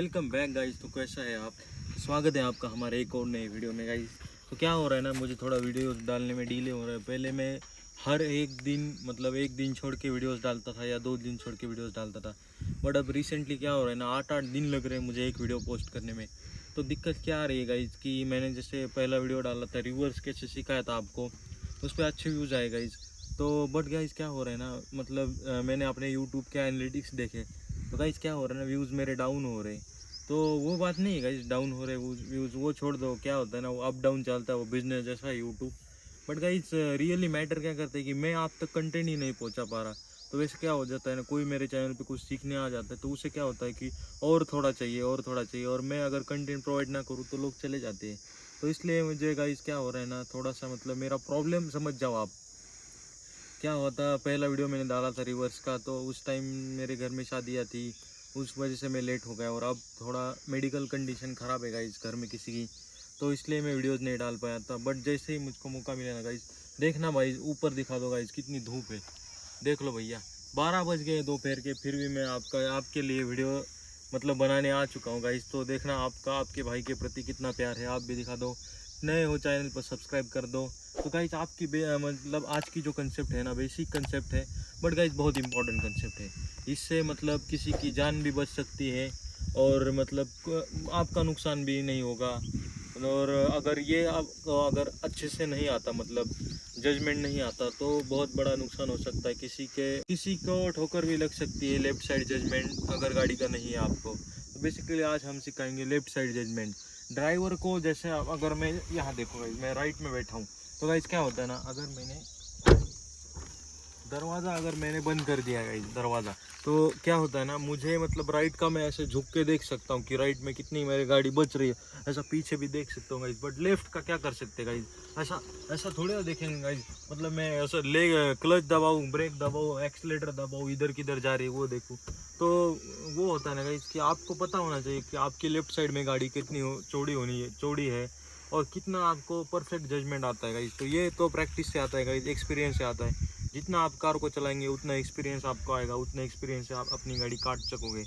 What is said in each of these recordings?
Welcome back guys. तो कैसा है आप? स्वागत है आपका हमारे एक और नए वीडियो में गाइस। तो क्या हो रहा है ना, मुझे थोड़ा वीडियोस डालने में डिले हो रहा है। पहले मैं हर एक दिन मतलब एक दिन छोड़ के वीडियोस डालता था या 2 दिन छोड़ के वीडियोस डालता था। बट अब रिसेंटली क्या हो रहा है ना, 8-8 दिन लग रहे हैं मुझे एक वीडियो पोस्ट करने में। तो दिक्कत क्या आ रही है गाइस कि मैंने जैसे पहला वीडियो डाला था रिवर्स कैसे सिखाया था आपको, उस पर अच्छे व्यूज़ आए गाइस। तो बट गाइस क्या हो रहा है ना, मतलब मैंने अपने यूट्यूब के एनालिटिक्स देखे तो गाइस क्या हो रहा है ना, व्यूज़ मेरे डाउन हो रहे हैं। तो वो बात नहीं है गाइस, डाउन हो रहे व्यूज़ वो छोड़ दो। क्या होता है ना, वो अप डाउन चलता है, वो बिजनेस जैसा है YouTube. But guys really matter क्या करता है कि मैं आप तक कंटेंट ही नहीं पहुंचा पा रहा। तो वैसे क्या हो जाता है ना, कोई मेरे चैनल पे कुछ सीखने आ जाता है तो उसे क्या होता है कि और थोड़ा चाहिए और थोड़ा चाहिए, और मैं अगर कंटेंट प्रोवाइड ना करूँ तो लोग चले जाते हैं। तो इसलिए मुझे गाइस क्या हो रहा है ना, थोड़ा सा मतलब मेरा प्रॉब्लम समझ जाओ आप। क्या हुआ था, पहला वीडियो मैंने डाला था रिवर्स का, तो उस टाइम मेरे घर में शादियाँ थी, उस वजह से मैं लेट हो गया। और अब थोड़ा मेडिकल कंडीशन ख़राब है गाइस घर में किसी की, तो इसलिए मैं वीडियोस नहीं डाल पाया था। बट जैसे ही मुझको मौका मिला ना गाइस, देखना भाई ऊपर दिखा दो गाइस कितनी धूप है। देख लो भैया, 12 बज गए दोपहर के, फिर भी मैं आपके लिए वीडियो मतलब बनाने आ चुका हूँ गाइस। तो देखना आपका आपके भाई के प्रति कितना प्यार है, आप भी दिखा दो। नए हो चैनल पर सब्सक्राइब कर दो। तो गाइस आपकी मतलब आज की जो कंसेप्ट है ना, बेसिक कंसेप्ट है, बट गाइस बहुत इंपॉर्टेंट कंसेप्ट है। इससे मतलब किसी की जान भी बच सकती है और मतलब आपका नुकसान भी नहीं होगा। और अगर ये आपको अगर अच्छे से नहीं आता, मतलब जजमेंट नहीं आता, तो बहुत बड़ा नुकसान हो सकता है। किसी को ठोकर भी लग सकती है लेफ्ट साइड जजमेंट अगर गाड़ी का नहीं है आपको। तो बेसिकली आज हम सिखाएंगे लेफ्ट साइड जजमेंट ड्राइवर को। जैसे अगर मैं यहाँ देखो गाइस, मैं राइट में बैठा हूँ, तो गाइस क्या होता है ना, अगर मैंने बंद कर दिया गाइस दरवाज़ा, तो क्या होता है ना, मुझे मतलब राइट का मैं ऐसे झुक के देख सकता हूँ कि राइट में कितनी मेरी गाड़ी बच रही है, ऐसा पीछे भी देख सकता हूँ गाइस। बट लेफ्ट का क्या कर सकते गाइस, ऐसा ऐसा थोड़ी ना देखेंगे गाइस। मतलब मैं ऐसा ले क्लच दबाऊँ, ब्रेक दबाऊँ, एक्सीलेटर दबाऊँ, इधर किधर जा रही है वो देखूँ। तो वो होता है ना गाइस कि आपको पता होना चाहिए कि आपकी लेफ्ट साइड में गाड़ी कितनी चौड़ी है, और कितना आपको परफेक्ट जजमेंट आता है गाइस। तो ये तो प्रैक्टिस से आता है गाइस, एक्सपीरियंस से आता है। जितना आप कार को चलाएंगे उतना एक्सपीरियंस आपको आएगा, उतना एक्सपीरियंस से आप अपनी गाड़ी काट सकोगे।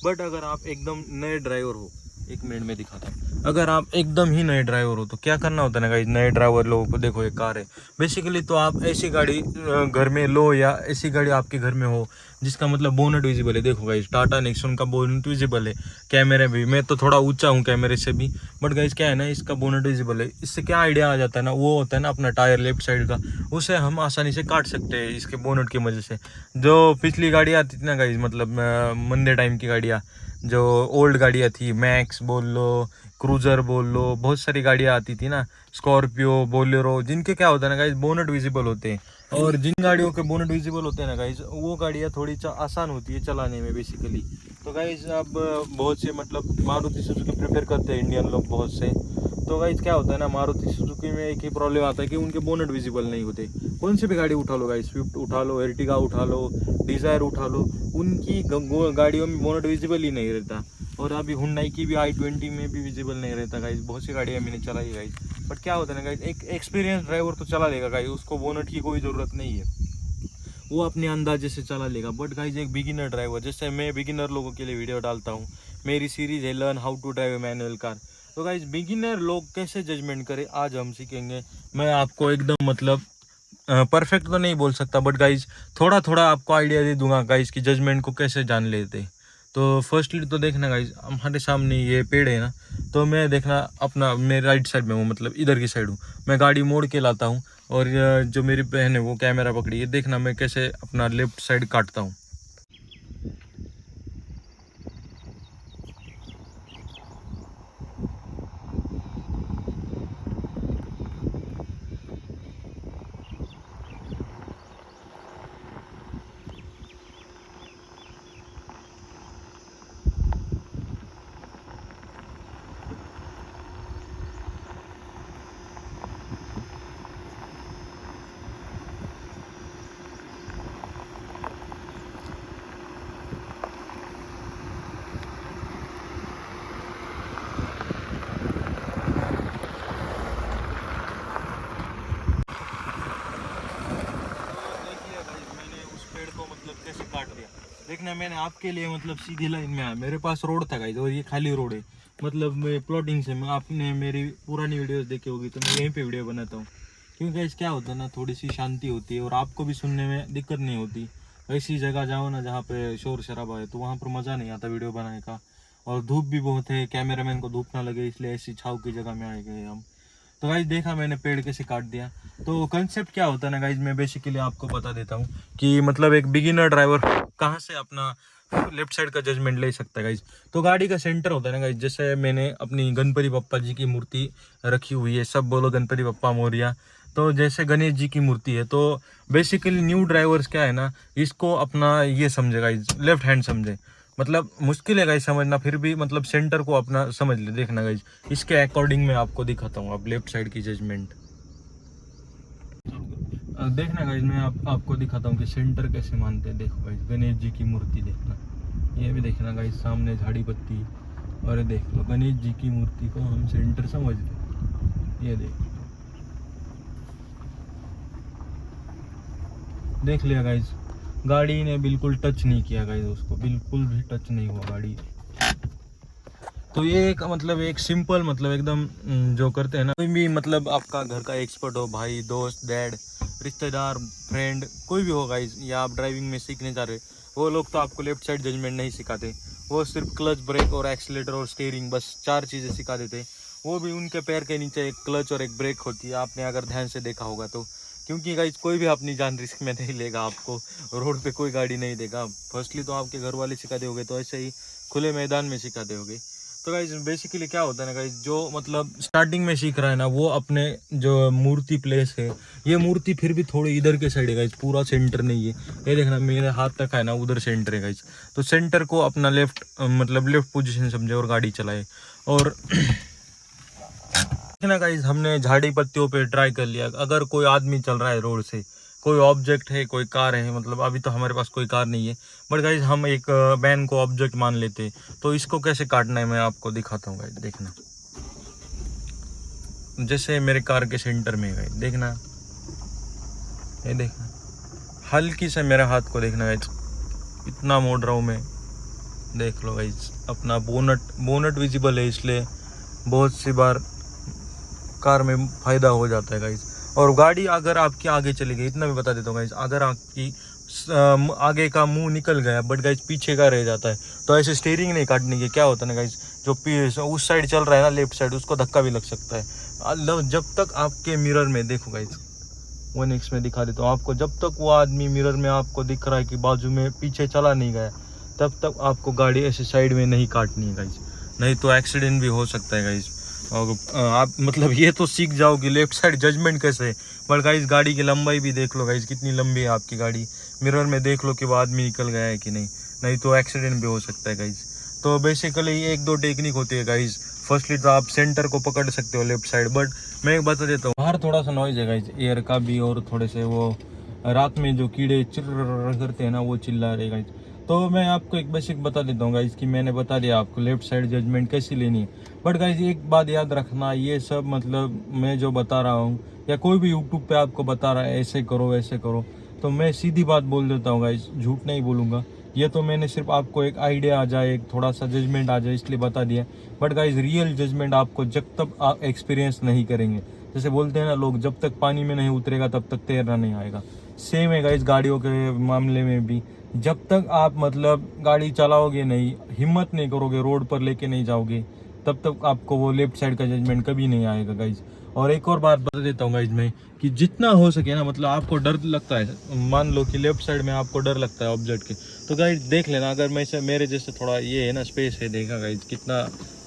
बट अगर आप एकदम नए ड्राइवर हो, 1 मिनट में दिखाता हूँ, अगर आप एकदम ही नए ड्राइवर हो तो क्या करना होता है ना गाइस, नए ड्राइवर लोगों को देखो, ये कार है बेसिकली। तो आप ऐसी गाड़ी घर में लो, या ऐसी गाड़ी आपके घर में हो जिसका मतलब बोनट विजिबल है। देखो गाइस, टाटा नेक्सॉन का बोनट विजिबल है, कैमरे भी, मैं तो थोड़ा ऊंचा हूँ कैमरे से भी, बट गाइस क्या है ना, इसका बोनट विजिबल है। इससे क्या आइडिया आ जाता है ना, वो होता है ना अपना टायर लेफ्ट साइड का, उसे हम आसानी से काट सकते हैं इसके बोनट की वजह से। जो पिछली गाड़ियाँ आती थी ना गाइस, मतलब मंदे टाइम की गाड़ियाँ, जो ओल्ड गाड़ियाँ थी, मैक्स बोल लो, क्रूजर बोल लो, बहुत सारी गाड़ियाँ आती थी ना, स्कॉर्पियो, बोलेरो, जिनके क्या होता है ना गाइस, बोनट विजिबल होते हैं। और जिन गाड़ियों के बोनट विजिबल होते हैं ना गाइस, वो गाड़ियाँ थोड़ी आसान होती है चलाने में बेसिकली। तो गाइस अब बहुत से मतलब मारुति सुजुकी प्रेफर करते हैं इंडियन लोग बहुत से। तो गाइस क्या होता है ना, मारुति सुजुकी में एक ही प्रॉब्लम आता है कि उनके बोनट विजिबल नहीं होते। कौन सी भी गाड़ी उठा लो गाइस, स्विफ्ट उठा लो, एर्टिगा उठा लो, डिज़ायर उठा लो, उनकी गाड़ियों में बोनट विजिबल ही नहीं रहता। और अभी हुंडई की भी i20 में भी विजिबल नहीं रहता गाइस। बहुत सी गाड़ियाँ मैंने चलाई गाइस। बट क्या होता है ना गाइस, एक एक्सपीरियंस ड्राइवर तो चला लेगा गाइस, उसको बोनट की कोई ज़रूरत नहीं है, वो अपने अंदाजे से चला लेगा। बट गाइज एक बिगिनर ड्राइवर, जैसे मैं बिगिनर लोगों के लिए वीडियो डालता हूँ, मेरी सीरीज है learn how to drive manual car. तो गाइज बिगिनर लोग कैसे जजमेंट करें आज हम सीखेंगे। मैं आपको एकदम मतलब परफेक्ट तो नहीं बोल सकता, बट गाइज थोड़ा थोड़ा आपको आइडिया दे दूंगा गाइज कि जजमेंट को कैसे जान लेते। तो फर्स्टली तो देखना गाइज, हमारे सामने ये पेड़ है ना, तो मैं देखना अपना, मैं राइट साइड में हूँ, मतलब इधर की साइड हूँ, मैं गाड़ी मोड़ के लाता हूँ। और जो मेरी बहन है वो कैमरा पकड़ी है, देखना मैं कैसे अपना लेफ्ट साइड काटता हूँ। देखना मैंने आपके लिए मतलब सीधी लाइन में आया, मेरे पास रोड था गाइस और ये खाली रोड है। मतलब मैं प्लॉटिंग से, आपने मेरी पुरानी वीडियोस देखी होगी तो मैं यहीं पे वीडियो बनाता हूँ, क्योंकि गाइस क्या होता है ना, थोड़ी सी शांति होती है और आपको भी सुनने में दिक्कत नहीं होती। ऐसी जगह जाओ ना जहाँ पे शोर शराबा है तो वहाँ पर मज़ा नहीं आता वीडियो बनाने का। और धूप भी बहुत है, कैमरामैन को धूप ना लगे इसलिए ऐसी छाँव की जगह में आए गए हम। तो गाइज देखा मैंने पेड़ कैसे काट दिया। तो कंसेप्ट क्या होता है ना गाइज, मैं बेसिकली आपको बता देता हूँ कि मतलब एक बिगिनर ड्राइवर कहाँ से अपना लेफ्ट साइड का जजमेंट ले सकता है गाइज। तो गाड़ी का सेंटर होता है ना गाइज, जैसे मैंने अपनी गणपति बप्पा जी की मूर्ति रखी हुई है, सब बोलो गणपति बप्पा मोरिया। तो जैसे गणेश जी की मूर्ति है, तो बेसिकली न्यू ड्राइवर्स क्या है ना, इसको अपना ये समझे गाइज, लेफ्ट हैंड समझे। मतलब मुश्किल है गाइज समझना, फिर भी मतलब सेंटर को अपना समझ ले। देखना गाइज, इसके अकॉर्डिंग मैं आपको दिखाता हूँ अब लेफ्ट साइड की जजमेंट। देखना गाइज, मैं आपको दिखाता हूँ कि सेंटर कैसे मानते हैं। देखो गाइज, गणेश जी की मूर्ति देखना, ये भी देखना गाइज, सामने झाड़ी पत्ती, और ये देख लो गणेश जी की मूर्ति को हम सेंटर समझते। ये देख लिया गाइज, गाड़ी ने बिल्कुल टच नहीं किया गाइज, उसको बिल्कुल भी टच नहीं हुआ गाड़ी। तो ये एक मतलब एक सिंपल मतलब एकदम जो करते हैं ना, कोई भी मतलब आपका घर का एक्सपर्ट हो, भाई दोस्त डैड रिश्तेदार फ्रेंड कोई भी हो गाइज, या आप ड्राइविंग में सीखने जा रहे, वो लोग तो आपको लेफ्ट साइड जजमेंट नहीं सिखाते। वो सिर्फ क्लच ब्रेक और एक्सीलेटर और स्टीयरिंग, बस 4 चीज़ें सिखा देते। वो भी उनके पैर के नीचे एक क्लच और एक ब्रेक होती है, आपने अगर ध्यान से देखा होगा तो। क्योंकि गाइज कोई भी अपनी जान रिस्क में नहीं लेगा, आपको रोड पे कोई गाड़ी नहीं देगा। फर्स्टली तो आपके घर वाले सिखाते होंगे, तो ऐसे ही खुले मैदान में सिखाते होंगे। तो गाइज बेसिकली क्या होता है ना गाइज, जो मतलब स्टार्टिंग में सीख रहा है ना, वो अपने जो मूर्ति प्लेस है, ये मूर्ति फिर भी थोड़ी इधर के साइड है गाइज, पूरा सेंटर नहीं है। ये देखना मेरे हाथ तक है ना, उधर सेंटर है गाइज। तो सेंटर को अपना लेफ्ट मतलब लेफ्ट पोजीशन समझे और गाड़ी चलाए। और ना गाइज, हमने झाड़ी पत्तियों पे ट्राई कर लिया। अगर कोई आदमी चल रहा है रोड से, कोई ऑब्जेक्ट है, कोई कार है, मतलब अभी तो हमारे पास कोई कार नहीं है, बट गाइज हम एक वैन को ऑब्जेक्ट मान लेते, तो इसको कैसे काटना है मैं आपको दिखाता हूँ गाइज। देखना, जैसे मेरे कार के सेंटर में गाइज, देखना ये देखना, हल्की से मेरे हाथ को देखना गाइज, इतना मोड़ रहा हूँ मैं। देख लो गाइज, अपना बोनट विजिबल है, इसलिए बहुत सी बार कार में फ़ायदा हो जाता है गाइज। और गाड़ी अगर आपकी आगे चली गई, इतना भी बता देता हूँ गाइज, अगर आपकी आगे का मुंह निकल गया बट गाइज पीछे का रह जाता है, तो ऐसे स्टीयरिंग नहीं काटने की। क्या होता है ना गाइज, जो उस साइड चल रहा है ना, लेफ्ट साइड, उसको धक्का भी लग सकता है। जब तक आपके मिरर में देखो गाइज, 1x में दिखा देता हूँ आपको, जब तक वो आदमी मिरर में आपको दिख रहा है कि बाजू में पीछे चला नहीं गया, तब तक आपको गाड़ी ऐसे साइड में नहीं काटनी है गाइज, नहीं तो एक्सीडेंट भी हो सकता है गाइज। और आप मतलब ये तो सीख जाओगे लेफ्ट साइड जजमेंट कैसे है। बट गाइज गाड़ी की लंबाई भी देख लो गाइज, कितनी लंबी है आपकी गाड़ी, मिरर में देख लो कि वो आदमी निकल गया है कि नहीं, नहीं तो एक्सीडेंट भी हो सकता है गाइज। तो बेसिकली 1-2 टेक्निक होती है गाइज। फर्स्टली तो आप सेंटर को पकड़ सकते हो लेफ्ट साइड, बट मैं एक बता देता हूँ, बाहर थोड़ा सा नॉइज है गाइज, एयर का भी, और थोड़े से वो रात में जो कीड़े चिर्र करते हैं ना, वो चिल्ला रहे गाइज। तो मैं आपको एक बेसिक बता देता हूँ गाइज, कि मैंने बता दिया आपको लेफ्ट साइड जजमेंट कैसी लेनी है। बट गाइज एक बात याद रखना, ये सब मतलब मैं जो बता रहा हूँ, या कोई भी यूट्यूब पे आपको बता रहा है ऐसे करो ऐसे करो, तो मैं सीधी बात बोल देता हूँ गाइज, झूठ नहीं बोलूँगा। ये तो मैंने सिर्फ आपको एक आइडिया आ जाए, एक थोड़ा सा जजमेंट आ जाए, इसलिए बता दिया। बट गाइज रियल जजमेंट आपको जब तक आप एक्सपीरियंस नहीं करेंगे, जैसे बोलते हैं ना लोग, जब तक पानी में नहीं उतरेगा तब तक तैरना नहीं आएगा। सेम है गाइज गाड़ियों के मामले में भी, जब तक आप मतलब गाड़ी चलाओगे नहीं, हिम्मत नहीं करोगे, रोड पर लेके नहीं जाओगे, तब तक आपको वो लेफ्ट साइड का जजमेंट कभी नहीं आएगा गाइज। और एक और बात बता देता हूँ गाइज मैं, कि जितना हो सके ना, मतलब आपको डर लगता है, मान लो कि लेफ्ट साइड में आपको डर लगता है ऑब्जेक्ट के, तो गाइज देख लेना, अगर मैं से मेरे जैसे थोड़ा ये है ना स्पेस है, देखा गाइज कितना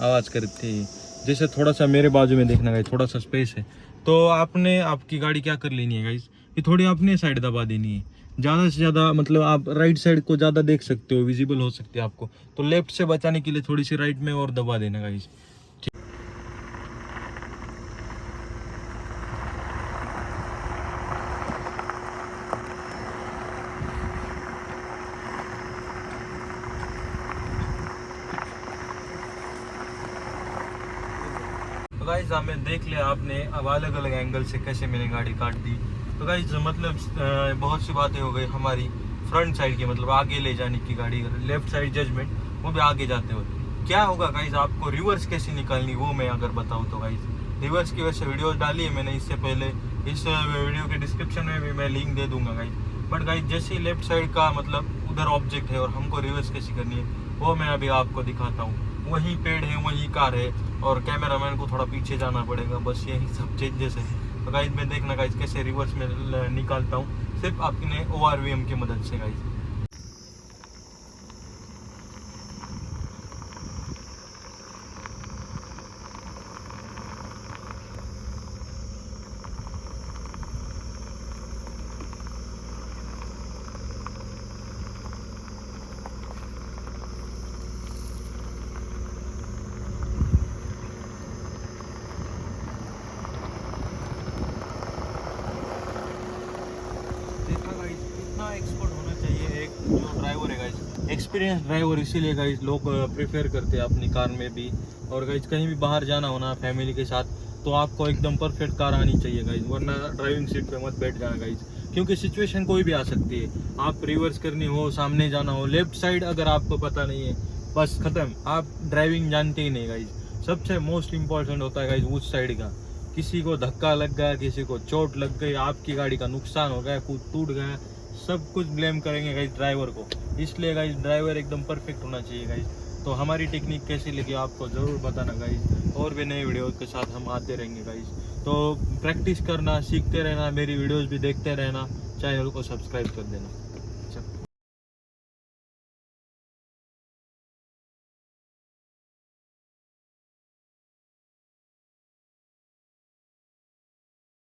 आवाज़ करती है, जैसे थोड़ा सा मेरे बाजू में देखना गाइज, थोड़ा सा स्पेस है, तो आपने आपकी गाड़ी क्या कर लेनी है गाइज, कि थोड़ी अपने साइड दबा देनी है, ज़्यादा से ज़्यादा, मतलब आप राइट साइड को ज़्यादा देख सकते हो, विजिबल हो सकती है आपको, तो लेफ्ट से बचाने के लिए थोड़ी सी राइट में और दबा देना गाइज। तो गाइज हमें देख लिया आपने, अब अलग अलग एंगल से कैसे मैंने गाड़ी काट दी। तो गाइज मतलब बहुत सी बातें हो गई हमारी फ्रंट साइड की मतलब आगे ले जाने की गाड़ी, लेफ्ट साइड जजमेंट, वो भी आगे जाते हुए क्या होगा गाइज, आपको रिवर्स कैसे निकालनी वो मैं अगर बताऊँ तो गाइज, रिवर्स की वजह से वीडियोस डाली है मैंने इससे पहले, इस वीडियो के डिस्क्रिप्शन में भी मैं लिंक दे दूंगा गाइज। बट गाइज जैसे ही लेफ्ट साइड का मतलब उधर ऑब्जेक्ट है और हमको रिवर्स कैसे करनी है वो मैं अभी आपको दिखाता हूँ। वहीं पेड़ है, वहीं कार है और कैमरामैन को थोड़ा पीछे जाना पड़ेगा, बस यही सब चेंजेस है। तो गाइज मैं देखना गाइज कैसे रिवर्स में निकालता हूँ सिर्फ अपने ORVM की मदद से गाइज। इतना एक्सपर्ट होना चाहिए एक जो ड्राइवर है गाइज, एक्सपीरियंस ड्राइवर, इसीलिए गाइज लोग प्रेफर करते हैं अपनी कार में भी। और गाइज कहीं भी बाहर जाना हो ना फैमिली के साथ तो आपको एकदम परफेक्ट कार आनी चाहिए गाइज, वरना ड्राइविंग सीट पे मत बैठ जाना गाइज, क्योंकि सिचुएशन कोई भी आ सकती है। आप रिवर्स करनी हो, सामने जाना हो, लेफ्ट साइड अगर आपको पता नहीं है बस खत्म, आप ड्राइविंग जानते ही नहीं गाइज। सबसे मोस्ट इम्पॉर्टेंट होता है गाइज उस साइड का, किसी को धक्का लग गया, किसी को चोट लग गई, आपकी गाड़ी का नुकसान हो गया, कुछ टूट गया, सब कुछ ब्लेम करेंगे गाइज ड्राइवर को। इसलिए गाइज ड्राइवर एकदम परफेक्ट होना चाहिए गाइज। तो हमारी टेक्निक कैसी लगी आपको ज़रूर बताना गाइज, और भी नए वीडियो के साथ हम आते रहेंगे गाइज। तो प्रैक्टिस करना, सीखते रहना, मेरी वीडियोस भी देखते रहना, चैनल को सब्सक्राइब कर देना।